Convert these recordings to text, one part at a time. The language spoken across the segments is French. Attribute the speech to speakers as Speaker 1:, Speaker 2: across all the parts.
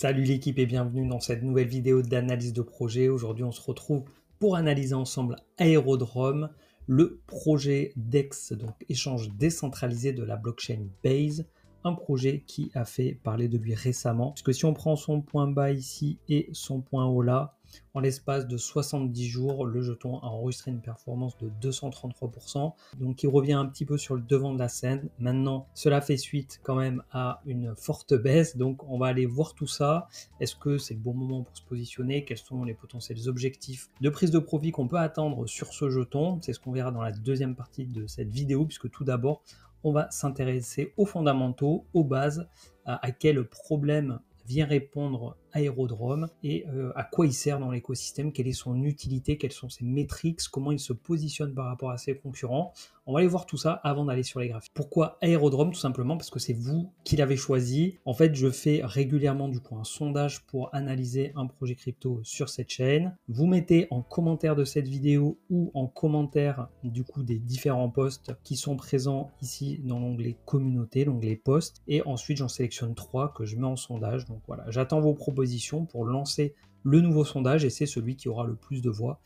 Speaker 1: Salut l'équipe et bienvenue dans cette nouvelle vidéo d'analyse de projet. Aujourd'hui, on se retrouve pour analyser ensemble Aerodrome, le projet DEX, donc échange décentralisé de la blockchain Base, un projet qui a fait parler de lui récemment. Puisque si on prend son point bas ici et son point haut là, en l'espace de 70 jours, le jeton a enregistré une performance de 233%, donc il revient un petit peu sur le devant de la scène. Maintenant, cela fait suite quand même à une forte baisse, donc on va aller voir tout ça. Est-ce que c'est le bon moment pour se positionner? Quels sont les potentiels objectifs de prise de profit qu'on peut attendre sur ce jeton? C'est ce qu'on verra dans la deuxième partie de cette vidéo, puisque tout d'abord, on va s'intéresser aux fondamentaux, aux bases, à quel problème vient répondre Aerodrome et à quoi il sert dans l'écosystème, quelle est son utilité, quelles sont ses métriques, comment il se positionne par rapport à ses concurrents. On va aller voir tout ça avant d'aller sur les graphiques. Pourquoi Aerodrome? Tout simplement parce que c'est vous qui l'avez choisi. En fait, je fais régulièrement du coup un sondage pour analyser un projet crypto sur cette chaîne. Vous mettez en commentaire de cette vidéo ou en commentaire du coup des différents posts qui sont présents ici dans l'onglet communauté, l'onglet posts, et ensuite j'en sélectionne 3 que je mets en sondage. Donc voilà, j'attends vos propositions pour lancer le nouveau sondage et c'est celui qui aura le plus de voix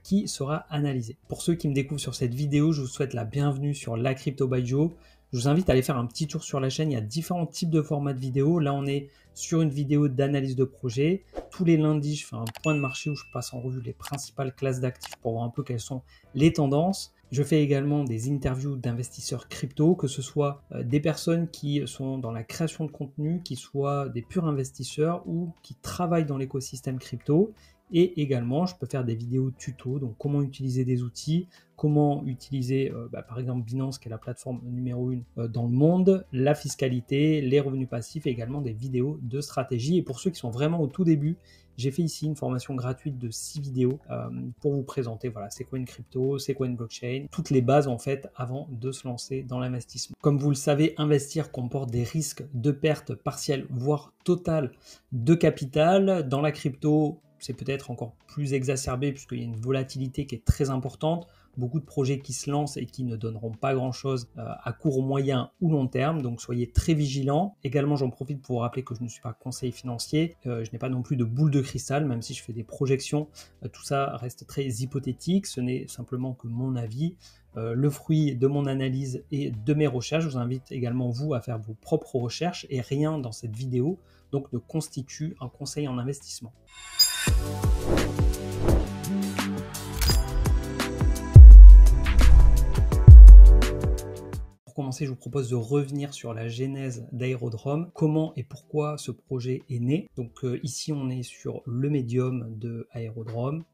Speaker 1: qui sera analysé. Pour ceux qui me découvrent sur cette vidéo, je vous souhaite la bienvenue sur La Crypto by Joe. Je vous invite à aller faire un petit tour sur la chaîne, il y a différents types de formats de vidéos. Là, on est sur une vidéo d'analyse de projet. Tous les lundis, je fais un point de marché où je passe en revue les principales classes d'actifs pour voir un peu quelles sont les tendances. Je fais également des interviews d'investisseurs crypto, que ce soit des personnes qui sont dans la création de contenu, qui soient des purs investisseurs ou qui travaillent dans l'écosystème crypto. Et également, je peux faire des vidéos tuto, donc comment utiliser des outils, comment utiliser par exemple Binance, qui est la plateforme numéro 1 dans le monde, la fiscalité, les revenus passifs et également des vidéos de stratégie. Et pour ceux qui sont vraiment au tout début, j'ai fait ici une formation gratuite de 6 vidéos pour vous présenter, voilà, c'est quoi une crypto, c'est quoi une blockchain, toutes les bases en fait avant de se lancer dans l'investissement. Comme vous le savez, investir comporte des risques de perte partielle, voire totale de capital. Dans la crypto, c'est peut-être encore plus exacerbé puisqu'il y a une volatilité qui est très importante. Beaucoup de projets qui se lancent et qui ne donneront pas grand-chose à court, moyen ou long terme. Donc, soyez très vigilants. Également, j'en profite pour vous rappeler que je ne suis pas conseiller financier. Je n'ai pas non plus de boule de cristal, même si je fais des projections. Tout ça reste très hypothétique. Ce n'est simplement que mon avis. Le fruit de mon analyse et de mes recherches. Je vous invite également, vous, à faire vos propres recherches et rien dans cette vidéo donc ne constitue un conseil en investissement. Pour commencer, je vous propose de revenir sur la genèse d'Aerodrome, comment et pourquoi ce projet est né. Donc ici, on est sur le médium de Aerodrome.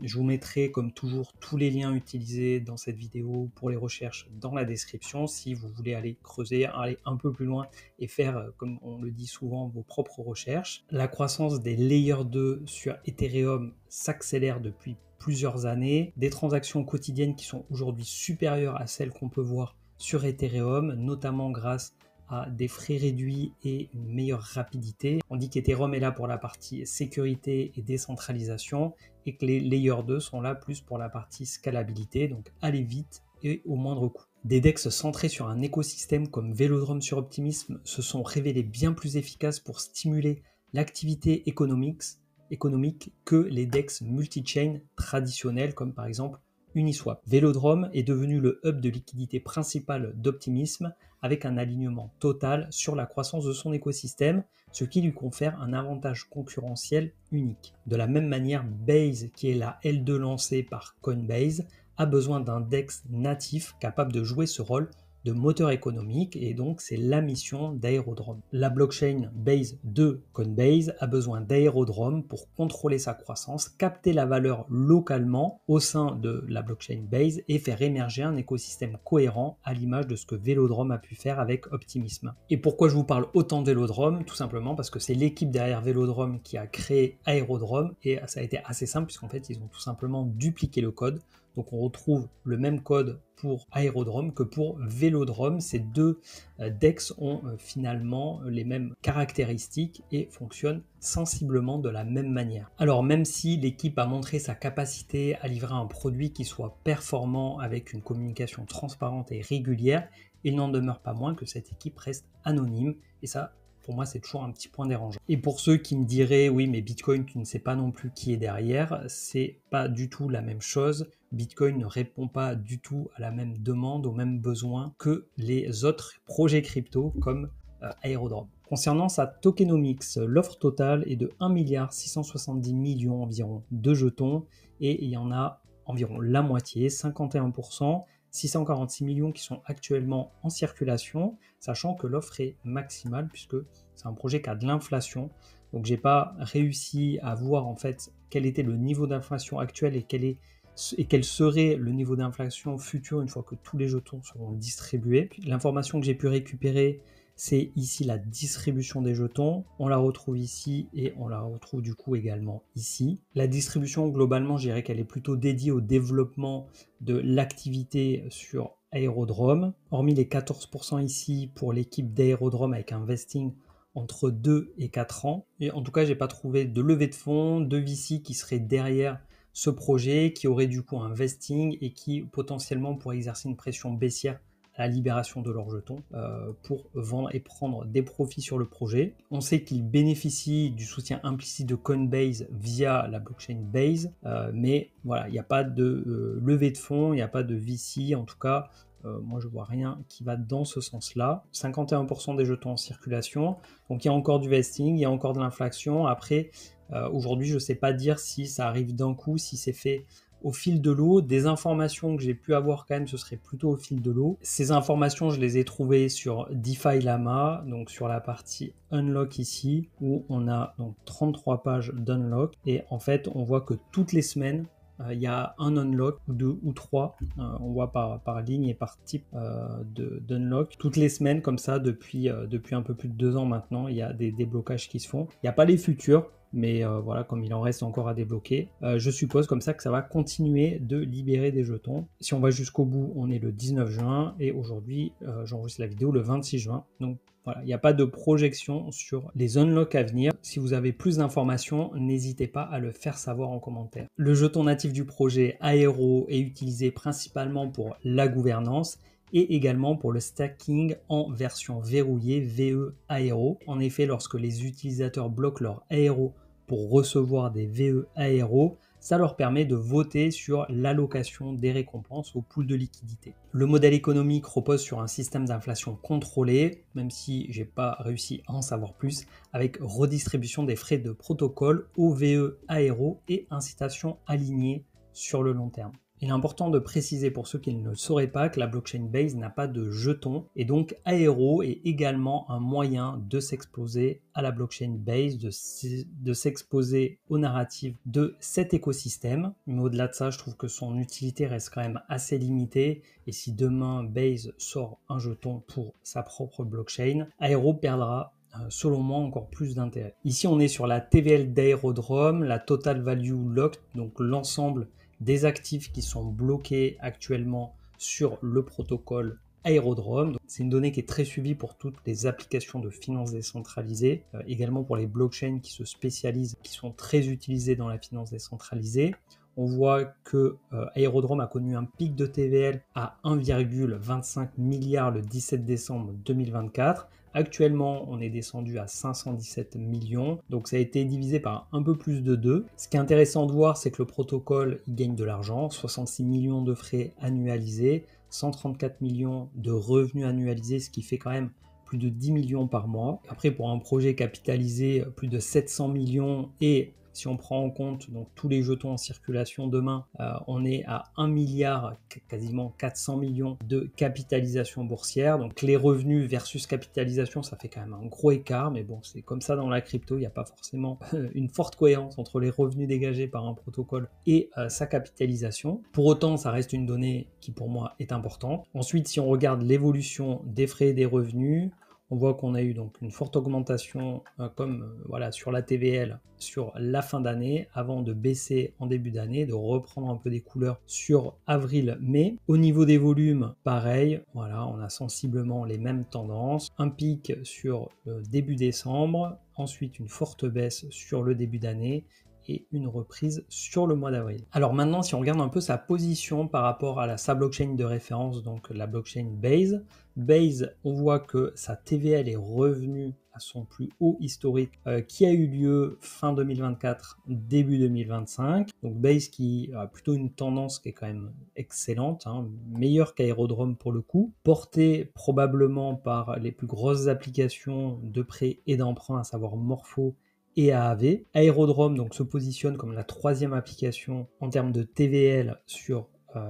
Speaker 1: Je vous mettrai comme toujours tous les liens utilisés dans cette vidéo pour les recherches dans la description si vous voulez aller creuser, aller un peu plus loin et faire, comme on le dit souvent, vos propres recherches. La croissance des Layer 2 sur Ethereum s'accélère depuis plusieurs années. Des transactions quotidiennes qui sont aujourd'hui supérieures à celles qu'on peut voir sur Ethereum, notamment grâce à des frais réduits et une meilleure rapidité. On dit qu'Ethereum est là pour la partie sécurité et décentralisation et que les Layer 2 sont là plus pour la partie scalabilité, donc aller vite et au moindre coût. Des DEX centrés sur un écosystème comme Velodrome sur Optimism se sont révélés bien plus efficaces pour stimuler l'activité économique que les DEX multi-chain traditionnels comme par exemple Uniswap. Velodrome est devenu le hub de liquidité principal d'Optimism avec un alignement total sur la croissance de son écosystème, ce qui lui confère un avantage concurrentiel unique. De la même manière, Base, qui est la L2 lancée par Coinbase, a besoin d'un DEX natif capable de jouer ce rôle de moteur économique et donc c'est la mission d'Aerodrome. La blockchain Base de Coinbase a besoin d'Aerodrome pour contrôler sa croissance, capter la valeur localement au sein de la blockchain Base et faire émerger un écosystème cohérent à l'image de ce que Velodrome a pu faire avec Optimism. Et pourquoi je vous parle autant de Velodrome? Tout simplement parce que c'est l'équipe derrière Velodrome qui a créé Aerodrome et ça a été assez simple puisqu'en fait ils ont tout simplement dupliqué le code. Donc on retrouve le même code pour Aerodrome que pour Velodrome. Ces deux DEX ont finalement les mêmes caractéristiques et fonctionnent sensiblement de la même manière. Alors même si l'équipe a montré sa capacité à livrer un produit qui soit performant avec une communication transparente et régulière, il n'en demeure pas moins que cette équipe reste anonyme et ça pour moi, c'est toujours un petit point dérangeant. Et pour ceux qui me diraient, oui, mais Bitcoin, tu ne sais pas non plus qui est derrière, c'est pas du tout la même chose. Bitcoin ne répond pas du tout à la même demande, aux mêmes besoins que les autres projets crypto comme Aerodrome. Concernant sa tokenomics, l'offre totale est de 1,670 milliard environ de jetons et il y en a environ la moitié, 51%, 646 millions qui sont actuellement en circulation, sachant que l'offre est maximale puisque c'est un projet qui a de l'inflation. Donc j'ai pas réussi à voir en fait quel était le niveau d'inflation actuel et quel serait le niveau d'inflation futur une fois que tous les jetons seront distribués. L'information que j'ai pu récupérer, c'est ici la distribution des jetons. On la retrouve ici et on la retrouve du coup également ici. La distribution, globalement, je dirais qu'elle est plutôt dédiée au développement de l'activité sur Aerodrome. Hormis les 14% ici pour l'équipe d'Aerodrome avec un vesting entre 2 et 4 ans. Et en tout cas, j'ai pas trouvé de levée de fonds, de VC qui serait derrière ce projet, qui aurait du coup un vesting et qui potentiellement pourrait exercer une pression baissière à la libération de leurs jetons pour vendre et prendre des profits sur le projet. On sait qu'ils bénéficient du soutien implicite de Coinbase via la blockchain Base, mais voilà, il n'y a pas de levée de fonds, il n'y a pas de VC, en tout cas, moi je vois rien qui va dans ce sens-là. 51% des jetons en circulation, donc il y a encore du vesting, il y a encore de l'inflation. Après, aujourd'hui, je ne sais pas dire si ça arrive d'un coup, si c'est fait au fil de l'eau. Des informations que j'ai pu avoir quand même, ce serait plutôt au fil de l'eau. Ces informations, je les ai trouvées sur DeFi Llama, donc sur la partie Unlock ici, où on a donc 33 pages d'Unlock. Et en fait, on voit que toutes les semaines, il y a un unlock, ou deux ou trois, on voit par ligne et par type d'unlock. Toutes les semaines, comme ça, depuis un peu plus de 2 ans maintenant, il y a des déblocages qui se font. Il n'y a pas les futurs, mais voilà, comme il en reste encore à débloquer, je suppose comme ça que ça va continuer de libérer des jetons. Si on va jusqu'au bout, on est le 19 juin, et aujourd'hui, j'enregistre la vidéo le 26 juin. Donc voilà, il n'y a pas de projection sur les unlocks à venir. Si vous avez plus d'informations, n'hésitez pas à le faire savoir en commentaire. Le jeton natif du projet Aero est utilisé principalement pour la gouvernance et également pour le stacking en version verrouillée VE Aero. En effet, lorsque les utilisateurs bloquent leur Aero pour recevoir des VE Aero, ça leur permet de voter sur l'allocation des récompenses au pool de liquidité. Le modèle économique repose sur un système d'inflation contrôlé, même si j'ai pas réussi à en savoir plus, avec redistribution des frais de protocole au VE Aero et incitation alignée sur le long terme. Il est important de préciser pour ceux qui ne le sauraient pas que la blockchain Base n'a pas de jetons et donc Aero est également un moyen de s'exposer à la blockchain Base, de s'exposer aux narratives de cet écosystème. Mais au-delà de ça, je trouve que son utilité reste quand même assez limitée et si demain Base sort un jeton pour sa propre blockchain, Aero perdra selon moi encore plus d'intérêt. Ici on est sur la TVL d'Aerodrome, la Total Value Locked, donc l'ensemble des actifs qui sont bloqués actuellement sur le protocole Aerodrome. C'est une donnée qui est très suivie pour toutes les applications de finance décentralisée, également pour les blockchains qui se spécialisent, qui sont très utilisées dans la finance décentralisée. On voit que Aerodrome a connu un pic de TVL à 1,25 milliard le 17 décembre 2024. Actuellement, on est descendu à 517 millions, donc ça a été divisé par un peu plus de 2. Ce qui est intéressant de voir, c'est que le protocole il gagne de l'argent, 66 millions de frais annualisés, 134 millions de revenus annualisés, ce qui fait quand même plus de 10 millions par mois. Après, pour un projet capitalisé plus de 700 millions et si on prend en compte donc, tous les jetons en circulation demain, on est à 1 milliard, quasiment 400 millions de capitalisation boursière. Donc les revenus versus capitalisation, ça fait quand même un gros écart. Mais bon, c'est comme ça dans la crypto, il n'y a pas forcément une forte cohérence entre les revenus dégagés par un protocole et sa capitalisation. Pour autant, ça reste une donnée qui pour moi est importante. Ensuite, si on regarde l'évolution des frais et des revenus, on voit qu'on a eu donc une forte augmentation voilà, sur la TVL sur la fin d'année avant de baisser en début d'année, de reprendre un peu des couleurs sur avril-mai. Au niveau des volumes, pareil, voilà, on a sensiblement les mêmes tendances. Un pic sur début décembre, ensuite une forte baisse sur le début d'année et une reprise sur le mois d'avril. Alors maintenant, si on regarde un peu sa position par rapport à sa blockchain de référence, donc la blockchain Base, on voit que sa TVL est revenue à son plus haut historique qui a eu lieu fin 2024, début 2025. Donc Base qui a plutôt une tendance qui est quand même excellente, hein, meilleure qu'Aerodrome pour le coup, portée probablement par les plus grosses applications de prêt et d'emprunt, à savoir Morpho et AAV. Aerodrome donc se positionne comme la troisième application en termes de TVL sur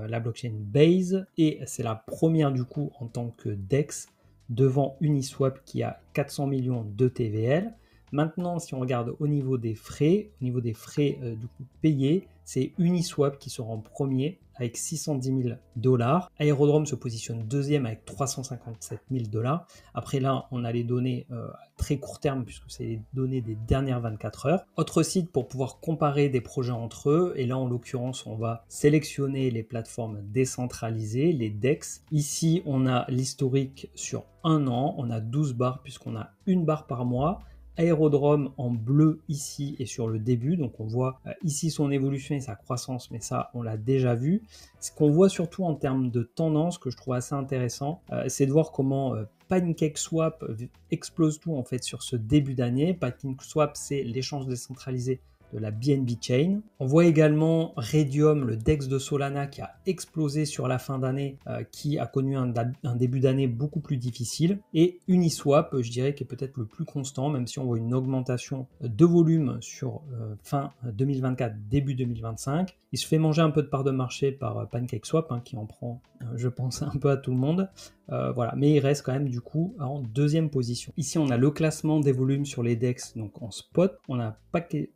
Speaker 1: la blockchain Base, et c'est la première du coup en tant que DEX devant Uniswap qui a 400 millions de TVL. Maintenant, si on regarde au niveau des frais, du coup payés, c'est Uniswap qui sera en premier avec 610 000 $. Aerodrome se positionne deuxième avec 357 000 $. Après là, on a les données à très court terme puisque c'est les données des dernières 24 heures. Autre site pour pouvoir comparer des projets entre eux, et là en l'occurrence, on va sélectionner les plateformes décentralisées, les DEX. Ici, on a l'historique sur un an, on a 12 barres puisqu'on a une barre par mois. Aerodrome en bleu ici et sur le début, donc on voit ici son évolution et sa croissance, mais ça on l'a déjà vu. Ce qu'on voit surtout en termes de tendance que je trouve assez intéressant, c'est de voir comment PancakeSwap explose tout en fait sur ce début d'année. PancakeSwap, c'est l'échange décentralisé de la BNB Chain. On voit également Raydium, le DEX de Solana, qui a explosé sur la fin d'année, qui a connu un début d'année beaucoup plus difficile. Et Uniswap, je dirais, qui est peut-être le plus constant, même si on voit une augmentation de volume sur fin 2024, début 2025. Il se fait manger un peu de part de marché par PancakeSwap, hein, qui en prend, je pense, un peu à tout le monde. Voilà, mais il reste quand même du coup en deuxième position. Ici, on a le classement des volumes sur les DEX, donc en spot. On a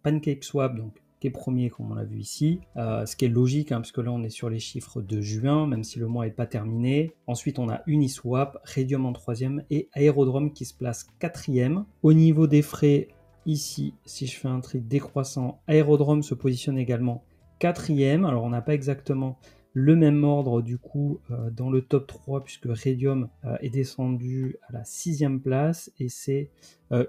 Speaker 1: PancakeSwap, donc qui est premier comme on l'a vu ici, ce qui est logique, hein, parce que là on est sur les chiffres de juin, même si le mois n'est pas terminé. Ensuite on a Uniswap, Raydium en troisième et Aerodrome qui se place quatrième. Au niveau des frais, ici, si je fais un tri décroissant, Aerodrome se positionne également quatrième. Alors on n'a pas exactement le même ordre du coup dans le top 3 puisque Raydium est descendu à la 6e place et c'est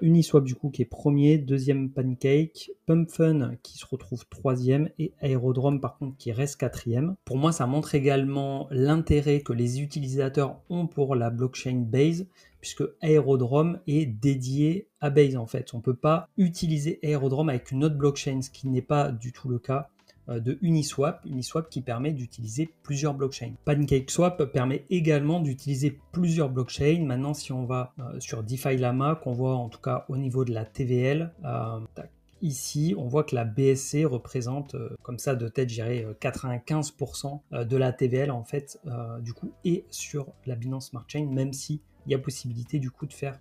Speaker 1: Uniswap du coup qui est premier, deuxième Pancake, PumpFun qui se retrouve troisième et Aerodrome par contre qui reste quatrième. Pour moi ça montre également l'intérêt que les utilisateurs ont pour la blockchain Base, puisque Aerodrome est dédié à Base en fait. On ne peut pas utiliser Aerodrome avec une autre blockchain, ce qui n'est pas du tout le cas de Uniswap qui permet d'utiliser plusieurs blockchains. PancakeSwap permet également d'utiliser plusieurs blockchains. Maintenant, si on va sur DeFi Llama, qu'on voit en tout cas au niveau de la TVL, ici, on voit que la BSC représente, comme ça de tête, je dirais 95% de la TVL en fait, du coup, et sur la Binance Smart Chain, même si il y a possibilité du coup de faire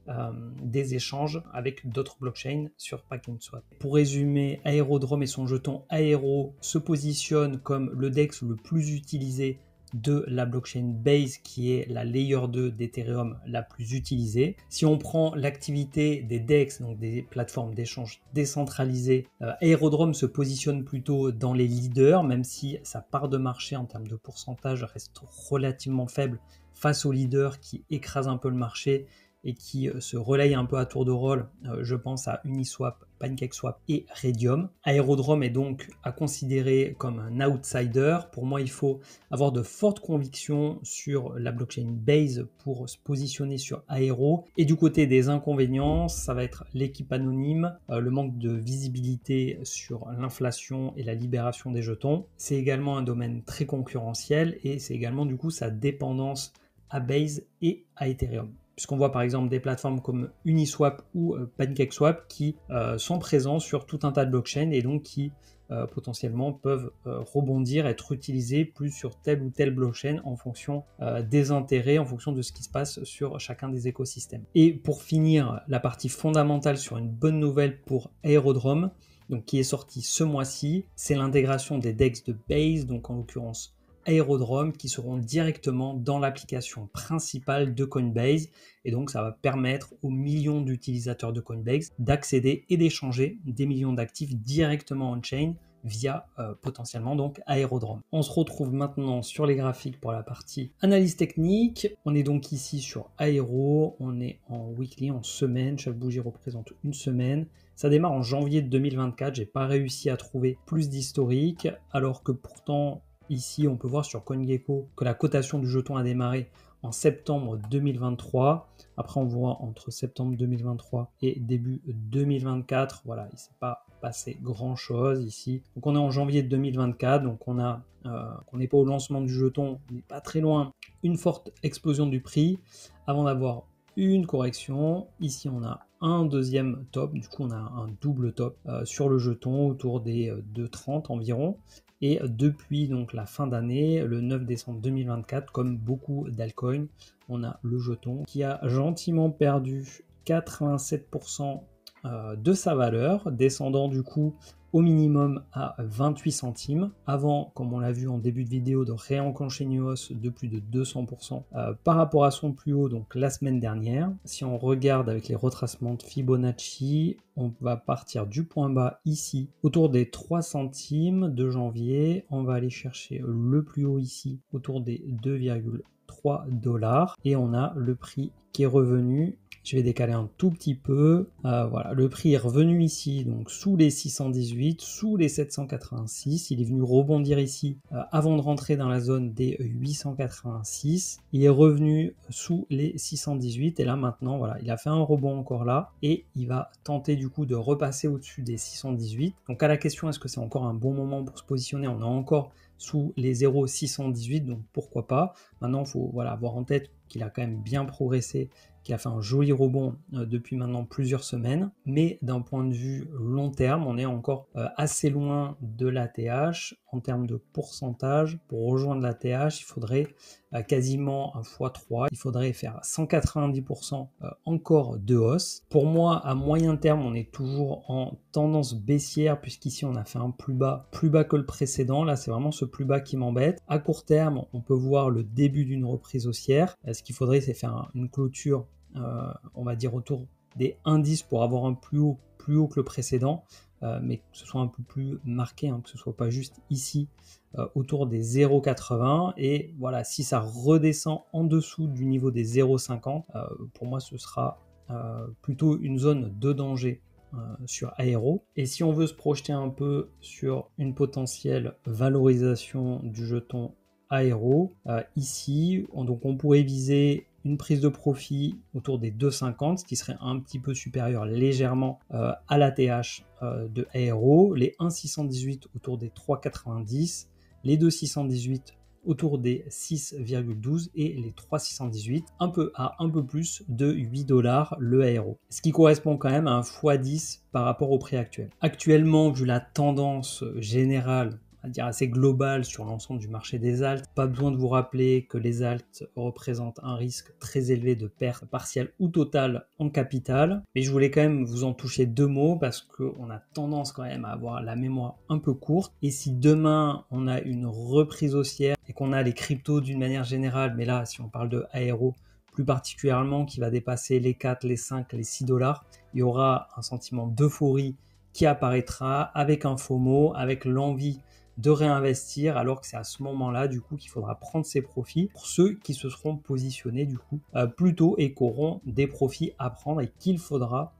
Speaker 1: des échanges avec d'autres blockchains sur PancakeSwap. Pour résumer, Aerodrome et son jeton Aero se positionnent comme le DEX le plus utilisé de la blockchain Base, qui est la layer 2 d'Ethereum la plus utilisée. Si on prend l'activité des DEX, donc des plateformes d'échange décentralisées, Aerodrome se positionne plutôt dans les leaders, même si sa part de marché en termes de pourcentage reste relativement faible face aux leaders qui écrasent un peu le marché et qui se relayent un peu à tour de rôle. Je pense à Uniswap, PancakeSwap et Raydium. Aerodrome est donc à considérer comme un outsider. Pour moi, il faut avoir de fortes convictions sur la blockchain Base pour se positionner sur Aero. Et du côté des inconvénients, ça va être l'équipe anonyme, le manque de visibilité sur l'inflation et la libération des jetons. C'est également un domaine très concurrentiel et c'est également du coup sa dépendance à Base et à Ethereum. Puisqu'on voit par exemple des plateformes comme Uniswap ou PancakeSwap qui sont présents sur tout un tas de blockchains et donc qui potentiellement peuvent rebondir, être utilisés plus sur telle ou telle blockchain en fonction des intérêts, en fonction de ce qui se passe sur chacun des écosystèmes. Et pour finir, la partie fondamentale sur une bonne nouvelle pour Aerodrome, donc qui est sortie ce mois-ci, c'est l'intégration des DEX de Base, donc en l'occurrence Aerodrome, qui seront directement dans l'application principale de Coinbase, et donc ça va permettre aux millions d'utilisateurs de Coinbase d'accéder et d'échanger des millions d'actifs directement on-chain via potentiellement donc Aerodrome. On se retrouve maintenant sur les graphiques pour la partie analyse technique. On est donc ici sur Aero, on est en weekly, en semaine, chaque bougie représente une semaine. Ça démarre en janvier 2024, j'ai pas réussi à trouver plus d'historique, alors que pourtant ici on peut voir sur CoinGecko que la cotation du jeton a démarré en septembre 2023. Après on voit entre septembre 2023 et début 2024, voilà, il ne s'est pas passé grand chose ici. Donc on est en janvier 2024, donc on n'est pas au lancement du jeton, on n'est pas très loin, une forte explosion du prix avant d'avoir une correction. Ici on a un deuxième top, du coup on a un double top sur le jeton autour des 2,30 environ. Et depuis donc la fin d'année, le 9 décembre 2024, comme beaucoup d'altcoins, on a le jeton qui a gentiment perdu 87% de sa valeur, descendant du coup au minimum à 28 centimes, avant, comme on l'a vu en début de vidéo, de réenclencher une hausse de plus de 200% par rapport à son plus haut, donc la semaine dernière. Si on regarde avec les retracements de Fibonacci, on va partir du point bas ici, autour des 3 centimes de janvier. On va aller chercher le plus haut ici, autour des 2,3 $, et on a le prix qui est revenu. Je vais décaler un tout petit peu. Voilà, le prix est revenu ici, donc sous les 618, sous les 786. Il est venu rebondir ici avant de rentrer dans la zone des 886. Il est revenu sous les 618 et là maintenant, voilà, il a fait un rebond encore là et il va tenter du coup de repasser au-dessus des 618. Donc à la question, est-ce que c'est encore un bon moment pour se positionner? On est encore sous les 0,618, donc pourquoi pas. Maintenant, il faut voilà, avoir en tête qu'il a quand même bien progressé, qui a fait un joli rebond depuis maintenant plusieurs semaines, mais d'un point de vue long terme, on est encore assez loin de l'ATH. En termes de pourcentage, pour rejoindre l'ATH, il faudrait quasiment un x3, il faudrait faire 190% encore de hausse. Pour moi, à moyen terme, on est toujours en tendance baissière, puisqu'ici on a fait un plus bas que le précédent. Là, c'est vraiment ce plus bas qui m'embête. À court terme, on peut voir le début d'une reprise haussière. Ce qu'il faudrait, c'est faire une clôture, on va dire autour des indices pour avoir un plus haut que le précédent, mais que ce soit un peu plus marqué, hein, que ce soit pas juste ici autour des 0,80. Et voilà, si ça redescend en dessous du niveau des 0,50, pour moi ce sera plutôt une zone de danger sur Aero. Et si on veut se projeter un peu sur une potentielle valorisation du jeton Aero, ici donc on pourrait viser une prise de profit autour des 2,50, ce qui serait un petit peu supérieur légèrement à l'ATH de Aero, les 1,618 autour des 3,90, les 2,618 autour des 6,12 et les 3,618 un peu plus de 8 $ le Aero, ce qui correspond quand même à un x10 par rapport au prix actuel. Actuellement, vu la tendance générale, à dire assez global sur l'ensemble du marché des alts. Pas besoin de vous rappeler que les alts représentent un risque très élevé de perte partielle ou totale en capital. Mais je voulais quand même vous en toucher deux mots parce qu'on a tendance quand même à avoir la mémoire un peu courte. Et si demain on a une reprise haussière et qu'on a les cryptos d'une manière générale, mais là si on parle de Aero plus particulièrement qui va dépasser les 4, les 5, les 6 $, il y aura un sentiment d'euphorie qui apparaîtra avec un FOMO, avec l'envie de réinvestir, alors que c'est à ce moment-là du coup qu'il faudra prendre ses profits pour ceux qui se seront positionnés du coup plus tôt et qui auront des profits à prendre et qu'il faudra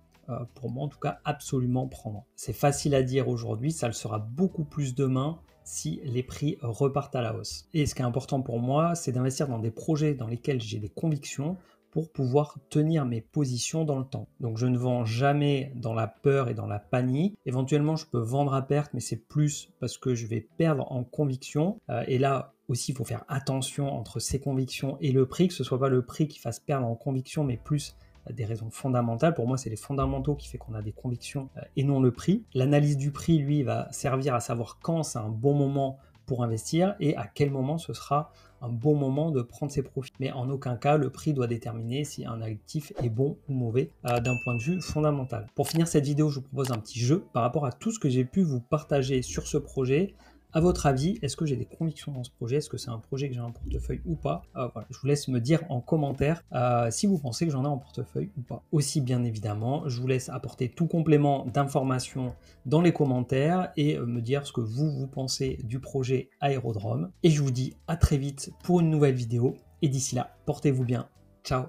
Speaker 1: pour moi en tout cas absolument prendre. C'est facile à dire aujourd'hui, ça le sera beaucoup plus demain si les prix repartent à la hausse. Et ce qui est important pour moi, c'est d'investir dans des projets dans lesquels j'ai des convictions pour pouvoir tenir mes positions dans le temps. Donc je ne vends jamais dans la peur et dans la panique. Éventuellement, je peux vendre à perte, mais c'est plus parce que je vais perdre en conviction. Et là aussi, il faut faire attention entre ces convictions et le prix, que ce ne soit pas le prix qui fasse perdre en conviction, mais plus des raisons fondamentales. Pour moi, c'est les fondamentaux qui fait qu'on a des convictions et non le prix. L'analyse du prix, lui, va servir à savoir quand c'est un bon moment pour investir et à quel moment ce sera un bon moment de prendre ses profits. Mais en aucun cas, le prix doit déterminer si un actif est bon ou mauvais d'un point de vue fondamental. Pour finir cette vidéo, je vous propose un petit jeu par rapport à tout ce que j'ai pu vous partager sur ce projet. À votre avis, est-ce que j'ai des convictions dans ce projet? Est-ce que c'est un projet que j'ai en portefeuille ou pas? Voilà, je vous laisse me dire en commentaire si vous pensez que j'en ai en portefeuille ou pas. Aussi, bien évidemment, je vous laisse apporter tout complément d'informations dans les commentaires et me dire ce que vous pensez du projet Aerodrome. Et je vous dis à très vite pour une nouvelle vidéo. Et d'ici là, portez-vous bien. Ciao!